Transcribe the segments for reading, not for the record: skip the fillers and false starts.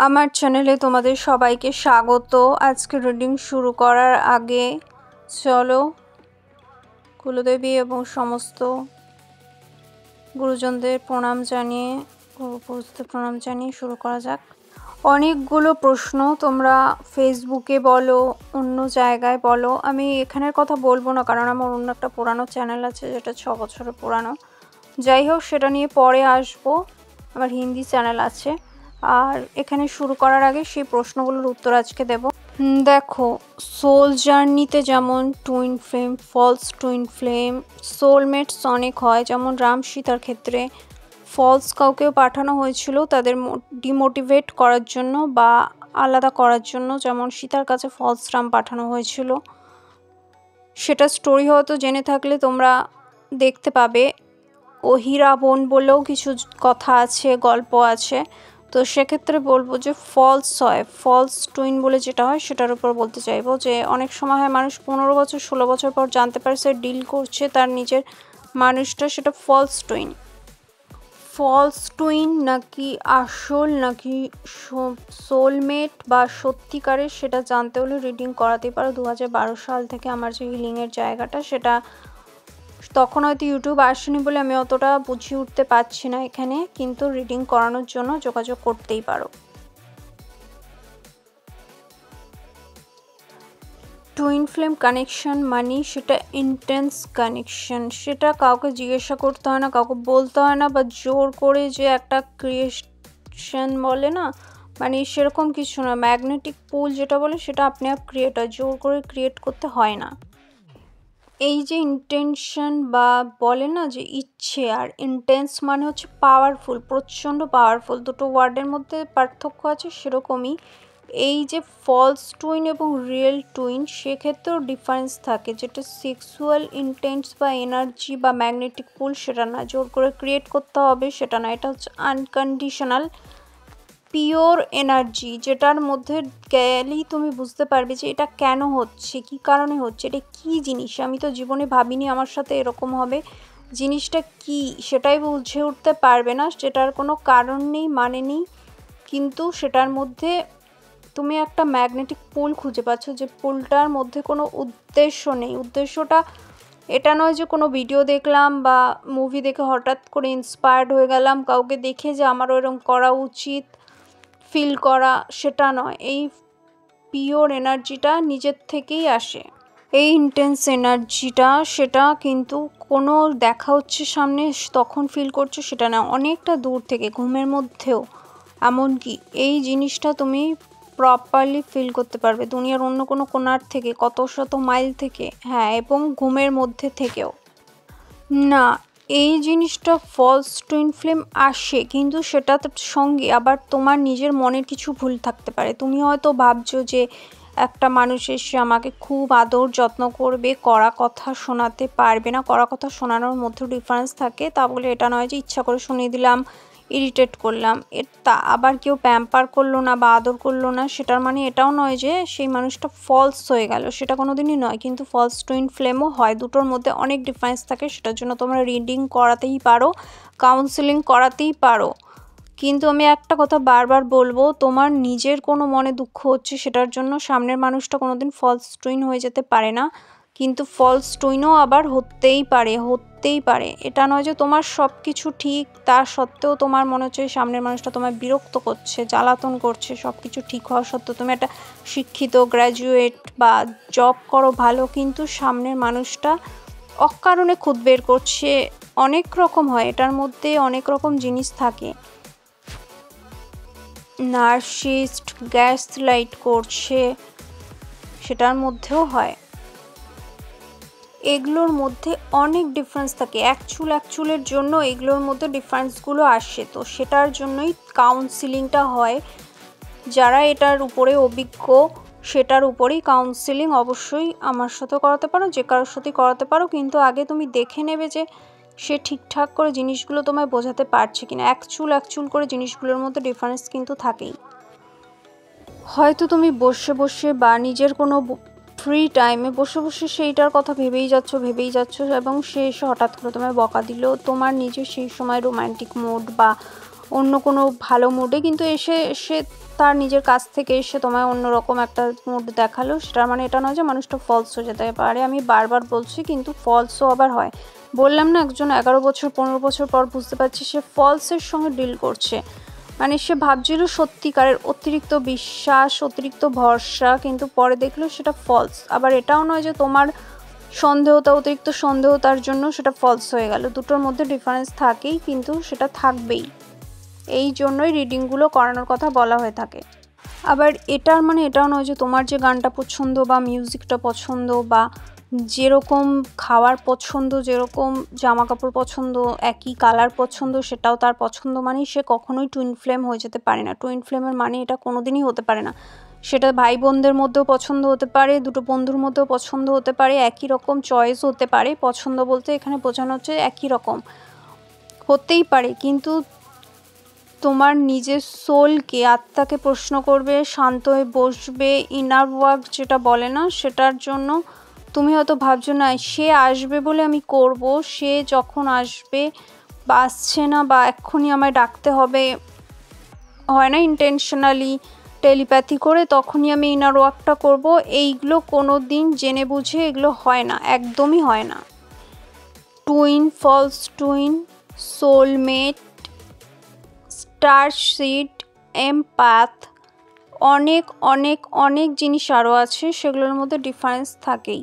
আমার চ্যানেলে তোমাদের সবাইকে স্বাগত। আজকে রিডিং শুরু করার আগে চলো কুলদেবী এবং সমস্ত গুরুজনদের প্রণাম জানিয়ে গুরুপুরুষদের প্রণাম জানিয়ে শুরু করা যাক। অনেকগুলো প্রশ্ন তোমরা ফেসবুকে বলো, অন্য জায়গায় বলো, আমি এখানের কথা বলবো না কারণ আমার অন্য একটা পুরানো চ্যানেল আছে যেটা 6 বছরের পুরানো। যাই হোক, সেটা নিয়ে পরে আসবো। আমার হিন্দি চ্যানেল আছে। আর এখানে শুরু করার আগে সেই প্রশ্নগুলোর উত্তর আজকে দেব। দেখো, সোল জার্নিতে যেমন twin flame, false twin flame, soulmates অনেক হয়, যেমন রাম সীতার ক্ষেত্রে ফলস কাউকেও পাঠানো হয়েছিল তাদের ডিমোটিভেট করার জন্য বা আলাদা করার জন্য, যেমন সীতার কাছে ফলস রাম পাঠানো হয়েছিল। সেটা স্টোরি হয়তো জেনে থাকলে তোমরা দেখতে পাবে। অহিরাবণ বলেও কিছু কথা আছে, গল্প আছে। তো সেক্ষেত্রে বলবো যে ফলস হয়, ফলস টুইন বলে যেটা হয় সেটার উপর বলতে চাইবো যে অনেক সময় হয় মানুষ 15 বছর 16 বছর পর জানতে পারে সে ডিল করছে তার নিজের মানুষটা, সেটা ফলস টুইন। ফলস টুইন নাকি আসল নাকি সোলমেট বা সত্যিকারের, সেটা জানতে হলে রিডিং করাতেই পারো। 2012 সাল থেকে আমার যে হিলিংয়ের জায়গাটা, সেটা তখন হয়তো ইউটিউব আসেনি বলে আমি অতটা বুঝিয়ে উঠতে পারছি না এখানে, কিন্তু রিডিং করানোর জন্য যোগাযোগ করতেই পারো। টুইন ফ্লেম কানেকশন মানে সেটা ইন্টেন্স কানেকশন, সেটা কাউকে জিজ্ঞাসা করতে হয় না, কাউকে বলতে হয় না, বা জোর করে যে একটা ক্রিয়েশন বলে না, মানে সেরকম কিছু না। ম্যাগনেটিক পুল যেটা বলে সেটা আপনি আপ ক্রিয়েট হয়, জোর করে ক্রিয়েট করতে হয় না। এই যে ইন্টেনশন বা বলে না যে ইচ্ছে, আর ইন্টেন্স মানে হচ্ছে পাওয়ারফুল, প্রচণ্ড পাওয়ারফুল, দুটো ওয়ার্ডের মধ্যে পার্থক্য আছে। সেরকমই এই যে ফলস টুইন এবং রিয়েল টুইন, সেক্ষেত্রেও ডিফারেন্স থাকে। যেটা সেক্সুয়াল ইন্টেন্স বা এনার্জি বা ম্যাগনেটিক পুল, সেটা না জোর করে ক্রিয়েট করতে হবে, সেটা না। এটা হচ্ছে আনকন্ডিশনাল পিওর এনার্জি, যেটার মধ্যে গেলেই তুমি বুঝতে পারবে যে এটা কেন হচ্ছে, কি কারণে হচ্ছে, এটা কি জিনিস, আমি তো জীবনে ভাবিনি আমার সাথে এরকম হবে, জিনিসটা কি সেটাই বুঝে উঠতে পারবে না, সেটার কোনো কারণ নেই, মানে নেই, কিন্তু সেটার মধ্যে তুমি একটা ম্যাগনেটিক পুল খুঁজে পাচ্ছ, যে পুলটার মধ্যে কোনো উদ্দেশ্য নেই। উদ্দেশ্যটা এটা নয় যে কোনো ভিডিও দেখলাম বা মুভি দেখে হঠাৎ করে ইন্সপায়ার্ড হয়ে গেলাম কাউকে দেখে যে আমারও এরকম করা উচিত ফিল করা, সেটা নয়। এই পিওর এনার্জিটা নিজের থেকেই আসে। এই ইন্টেন্স এনার্জিটা, সেটা কিন্তু কোনো দেখা হচ্ছে সামনে তখন ফিল করছো সেটা না, অনেকটা দূর থেকে, ঘুমের মধ্যেও এমনকি এই জিনিসটা তুমি প্রপারলি ফিল করতে পারবে দুনিয়ার অন্য কোনো কোণার থেকে, কত শত মাইল থেকে, হ্যাঁ, এবং ঘুমের মধ্যে থেকেও না। এই জিনিসটা ফলস টুইন ফ্লেম আসে, কিন্তু সেটার সঙ্গে আবার তোমার নিজের মনের কিছু ভুল থাকতে পারে। তুমি হয়তো ভাবছো যে একটা মানুষ এসে আমাকে খুব আদর যত্ন করবে, কড়া কথা শোনাতে পারবে না। কড়া কথা শোনানোর মধ্যে ডিফারেন্স থাকে, তা বলে এটা নয় যে ইচ্ছা করে শুনিয়ে দিলাম, ইরিটেট করলাম, তা আবার কেউ প্যাম্পার করলো না বা আদর করলো না, সেটার মানে এটাও নয় যে সেই মানুষটা ফলস হয়ে গেল, সেটা কোনো দিনই নয়। কিন্তু ফলস টুইন ফ্লেমও হয়, দুটোর মধ্যে অনেক ডিফারেন্স থাকে। সেটার জন্য তোমরা রিডিং করাতেই পারো, কাউন্সেলিং করাতেই পারো। কিন্তু আমি একটা কথা বারবার বলবো, তোমার নিজের কোনো মনে দুঃখ হচ্ছে সেটার জন্য সামনের মানুষটা কোনোদিন ফলস টুইন হয়ে যেতে পারে না, কিন্তু ফলস টুইনও আবার হতেই পারে। এটা নয় যে তোমার সব কিছু ঠিক, তা সত্ত্বেও তোমার মনে হচ্ছে সামনের মানুষটা তোমায় বিরক্ত করছে, জ্বালাতন করছে, সব কিছু ঠিক হওয়া সত্ত্বেও। তুমি একটা শিক্ষিত, গ্র্যাজুয়েট বা জব করো ভালো, কিন্তু সামনের মানুষটা অকারণে খুদ বের করছে। অনেক রকম হয়, এটার মধ্যে অনেক রকম জিনিস থাকে। নার্সিস্ট, গ্যাস লাইট করছে, সেটার মধ্যেও হয়। এগুলোর মধ্যে অনেক ডিফারেন্স থাকে, অ্যাকচুয়ালের জন্য এগুলোর মধ্যে ডিফারেন্সগুলো আসে। তো সেটার জন্যই কাউন্সিলিংটা হয়। যারা এটার উপরে অভিজ্ঞ, সেটার উপরেই কাউন্সিলিং অবশ্যই আমার সাথে করাতে পারো, যে কারোর সাথেই করাতে পারো, কিন্তু আগে তুমি দেখে নেবে যে সে ঠিকঠাক করে জিনিসগুলো তোমায় বোঝাতে পারছে কিনা। অ্যাকচুয়াল করে জিনিসগুলোর মধ্যে ডিফারেন্স কিন্তু থাকেই। হয়তো তুমি বসে বা নিজের কোনো ফ্রি টাইমে বসে সেইটার কথা ভেবেই যাচ্ছ এবং সে এসে হঠাৎ করে তোমায় বকা দিল, তোমার নিজের সেই সময় রোম্যান্টিক মুড বা অন্য কোনো ভালো মুডে, কিন্তু সে তার নিজের কাছ থেকে এসে তোমায় অন্যরকম একটা মুড দেখালো। সেটার মানে এটা নয় যে মানুষটা ফলস হয়ে যেতে পারে, আমি বারবার বলছি, কিন্তু ফলসও আবার হয়। বললাম না, একজন 11 বছর 15 বছর পর বুঝতে পারছি সে ফলসের সঙ্গে ডিল করছে। মানে সে ভাবছিল সত্যিকারের অতিরিক্ত বিশ্বাস, অতিরিক্ত ভরসা, কিন্তু পরে দেখলো সেটা ফলস। আবার এটাও নয় যে তোমার সন্দেহতা, অতিরিক্ত সন্দেহতার জন্য সেটা ফলস হয়ে গেল। দুটোর মধ্যে ডিফারেন্স থাকেই, কিন্তু সেটা থাকবেই। এই জন্যই রিডিংগুলো করানোর কথা বলা হয়ে থাকে। আবার এটার মানে এটাও নয় যে তোমার যে গানটা পছন্দ বা মিউজিকটা পছন্দ বা যেরকম খাওয়ার পছন্দ, যেরকম জামা কাপড় পছন্দ, একই কালার পছন্দ, সেটাও তার পছন্দ, মানে সে কখনোই টুইন ফ্লেম হয়ে যেতে পারে না। টুইন ফ্লেমের মানে এটা কোনো দিনই হতে পারে না। সেটা ভাই বোনদের মধ্যেও পছন্দ হতে পারে, দুটো বন্ধুর মধ্যেও পছন্দ হতে পারে, একই রকম চয়েস হতে পারে। পছন্দ বলতে এখানে বোঝানো হচ্ছে একই রকম হতেই পারে, কিন্তু তোমার নিজের সোলকে, আত্মাকে প্রশ্ন করবে, শান্ত হয়ে বসবে, ইনার ওয়ার্ক যেটা বলে না, সেটার জন্য তুমি হয়তো ভাবছো না সে আসবে বলে আমি করব, সে যখন আসবে বা আসছে না বা এক্ষুনি আমায় ডাকতে হবে, হয় না ইন্টেনশনালি টেলিপ্যাথি করে, তখনই আমি ইনার ওয়ার্কটা করব। এইগুলো কোনো দিন জেনে বুঝে এগুলো হয় না, একদমই হয় না। টুইন, ফলস টুইন, সোলমেট, স্টারসিড, এমপ্যাথ, অনেক অনেক অনেক জিনিস আরও আছে, সেগুলোর মধ্যে ডিফারেন্স থাকেই।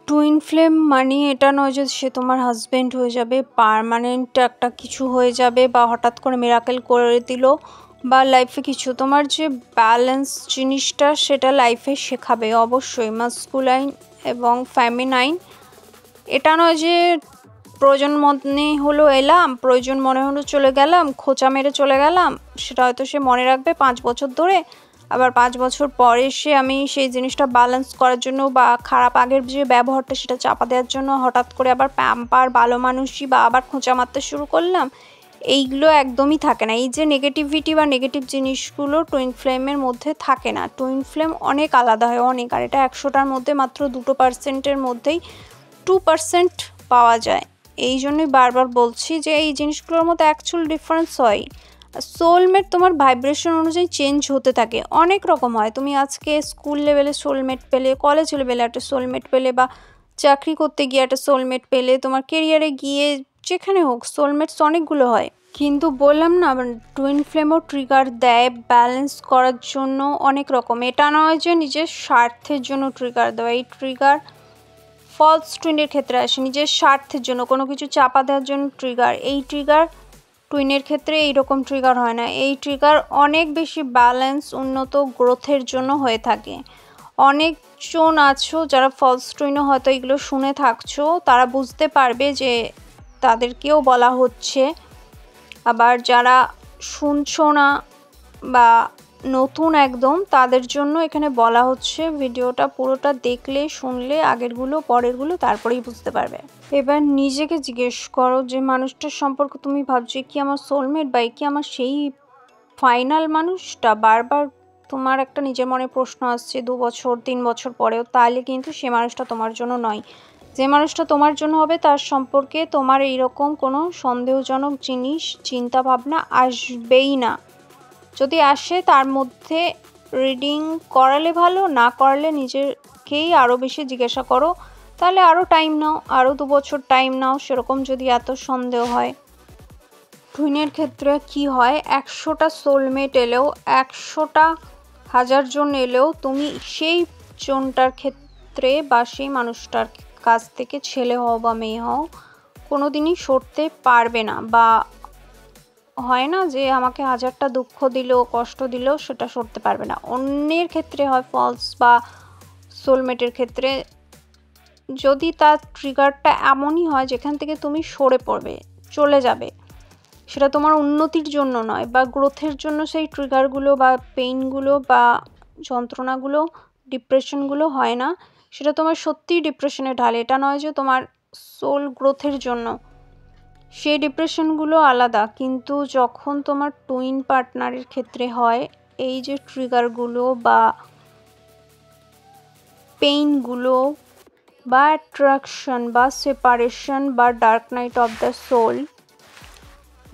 টুইন ফ্লেম মানে এটা নয় যে সে তোমার হাজব্যান্ড হয়ে যাবে, পার্মানেন্ট একটা কিছু হয়ে যাবে, বা হঠাৎ করে মিরাকেল করে দিল, বা লাইফে কিছু তোমার যে ব্যালেন্স জিনিসটা সেটা লাইফে শেখাবে অবশ্যই। মাস্কুলাইন এবং ফেমিনাইন, এটা নয় যে প্রয়োজন মনে হলো এলাম, প্রয়োজন মনে হলো চলে গেলাম, খোঁচা মেরে চলে গেলাম, সেটা হয়তো সে মনে রাখবে 5 বছর ধরে, আবার 5 বছর পরে সে আমি সেই জিনিসটা ব্যালেন্স করার জন্য বা খারাপ আগের যে ব্যবহারটা সেটা চাপা দেওয়ার জন্য হঠাৎ করে আবার প্যাম্পার ভালো মানুষই বা আবার খোঁচা মারতে শুরু করলাম। এইগুলো একদমই থাকে না। এই যে নেগেটিভিটি বা নেগেটিভ জিনিসগুলো টুইন ফ্লেমের মধ্যে থাকে না। টুইন ফ্লেম অনেক আলাদা হয়, অনেক। আর এটা 100টার মধ্যে মাত্র 2% মধ্যেই 2% পাওয়া যায়। এই জন্যই বারবার বলছি যে এই জিনিসগুলোর মধ্যে অ্যাকচুয়াল ডিফারেন্স হয়। সোলমেট তোমার ভাইব্রেশন অনুযায়ী চেঞ্জ হতে থাকে, অনেক রকম হয়। তুমি আজকে স্কুল লেভেলে সোলমেট পেলে, কলেজ লেভেলে একটা সোলমেট পেলে, বা চাকরি করতে গিয়ে একটা সোলমেট পেলে, তোমার কেরিয়ারে গিয়ে যেখানে হোক সোলমেটস অনেকগুলো হয়। কিন্তু বললাম না, টুইন ফ্লেমও ট্রিগার দেয় ব্যালেন্স করার জন্য অনেক রকম। এটা নয় যে নিজের স্বার্থের জন্য ট্রিগার দেওয়া। এই ট্রিগার ফলস টুইনের ক্ষেত্রে আসে, নিজের স্বার্থের জন্য কোনো কিছু চাপা দেওয়ার জন্য ট্রিগার। এই ট্রিগার টুইনের ক্ষেত্রে এইরকম ট্রিগার হয় না। এই ট্রিগার অনেক বেশি ব্যালেন্স, উন্নত গ্রোথের জন্য হয়ে থাকে। অনেকজন আছো যারা ফলস টুইনও হয়তো এগুলো শুনে থাকছো, তারা বুঝতে পারবে যে তাদেরকেও বলা হচ্ছে। আবার যারা শুনছো না বা নতুন একদম, তাদের জন্য এখানে বলা হচ্ছে। ভিডিওটা পুরোটা দেখলে, শুনলে, আগেরগুলো পরেরগুলো, তারপরেই বুঝতে পারবে। এবার নিজেকে জিজ্ঞেস করো যে মানুষটার সম্পর্কে তুমি ভাবছো কি আমার সোলমেট, বা কি আমার সেই ফাইনাল মানুষটা। বারবার তোমার একটা নিজের মনে প্রশ্ন আসছে 2 বছর 3 বছর পরেও, তাহলে কিন্তু সে মানুষটা তোমার জন্য নয়। যে মানুষটা তোমার জন্য হবে তার সম্পর্কে তোমার এইরকম কোনো সন্দেহজনক জিনিস, চিন্তা ভাবনা আসবেই না। যদি আসে তার মধ্যে রিডিং করালে ভালো, না করালে নিজেকেই আরও বেশি জিজ্ঞাসা করো। তাহলে আরও টাইম নাও, আরও 2 বছর টাইম নাও, সেরকম যদি এত সন্দেহ হয়। টুইনের ক্ষেত্রে কি হয়, 100টা সোলমেট এলেও, 100টা 1000 জন এলেও তুমি সেই জনটার ক্ষেত্রে বা সেই মানুষটার কাছ থেকে, ছেলে হও বা মেয়ে হও, কোনো দিনই সরতে পারবে না। বা হয় না যে আমাকে 1000টা দুঃখ দিল, কষ্ট দিল, সেটা সরতে পারবে না। অন্যের ক্ষেত্রে হয় ফলস বা সোলমেটের ক্ষেত্রে, যদি তার ট্রিগারটা এমনই হয় যেখান থেকে তুমি সরে পড়বে, চলে যাবে, সেটা তোমার উন্নতির জন্য নয় বা গ্রোথের জন্য, সেই ট্রিগারগুলো বা পেইনগুলো বা যন্ত্রণাগুলো, ডিপ্রেশনগুলো হয় না, সেটা তোমার সত্যিই ডিপ্রেশনে ঢালে। এটা নয় যে তোমার সোল গ্রোথের জন্য, সেই ডিপ্রেশনগুলো আলাদা। কিন্তু যখন তোমার টুইন পার্টনারের ক্ষেত্রে হয় এই যে ট্রিগারগুলো বা পেইনগুলো বা অ্যাট্রাকশন বা সেপারেশন বা dark night of the soul,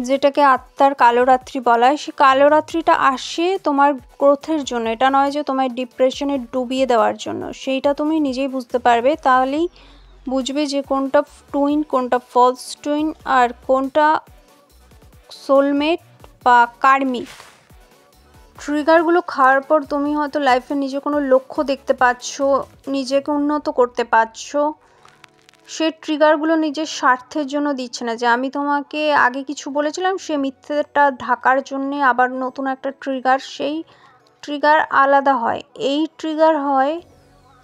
যেটাকে আত্মার কালো রাত্রি বলা হয়। সেই কালো রাত্রিটা আসে তোমার গ্রোথের জন্য, এটা নয় যে তোমায় ডিপ্রেশনে ডুবিয়ে দেওয়ার জন্য। সেইটা তুমি নিজেই বুঝতে পারবে, তাহলেই বুঝবে যে কোনটা টুইন, কোনটা ফলস টুইন, আর কোনটা সোলমেট বা কার্মিক। ট্রিগারগুলো খাওয়ার পর তুমি হয়তো লাইফে নিজে কোনো লক্ষ্য দেখতে পাচ্ছ, নিজেকে উন্নত করতে পারছো। সেই ট্রিগারগুলো নিজের স্বার্থের জন্য দিচ্ছে না, যে আমি তোমাকে আগে কিছু বলেছিলাম সে মিথ্যেটা ঢাকার জন্যে আবার নতুন একটা ট্রিগার, সেই ট্রিগার আলাদা হয়। এই ট্রিগার হয়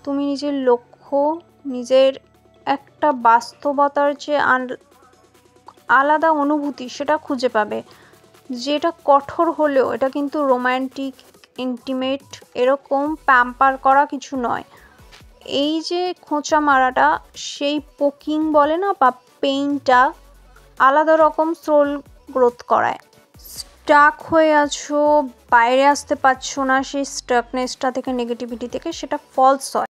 তুমি নিজের লক্ষ্য, নিজের একটা বাস্তবতার যে আলাদা অনুভূতি সেটা খুঁজে পাবে, যেটা কঠোর হলেও এটা কিন্তু রোম্যান্টিক, ইন্টিমেট, এরকম প্যাম্পার করা কিছু নয়। এই যে খোঁচা মারাটা, সেই পোকিং বলে না, বা পেইনটা আলাদা রকম সোল গ্রোথ করায়। স্টাক হয়ে আছো, বাইরে আসতে পারছো না সেই স্টাকনেসটা থেকে, নেগেটিভিটি থেকে, সেটা ফলস হয়।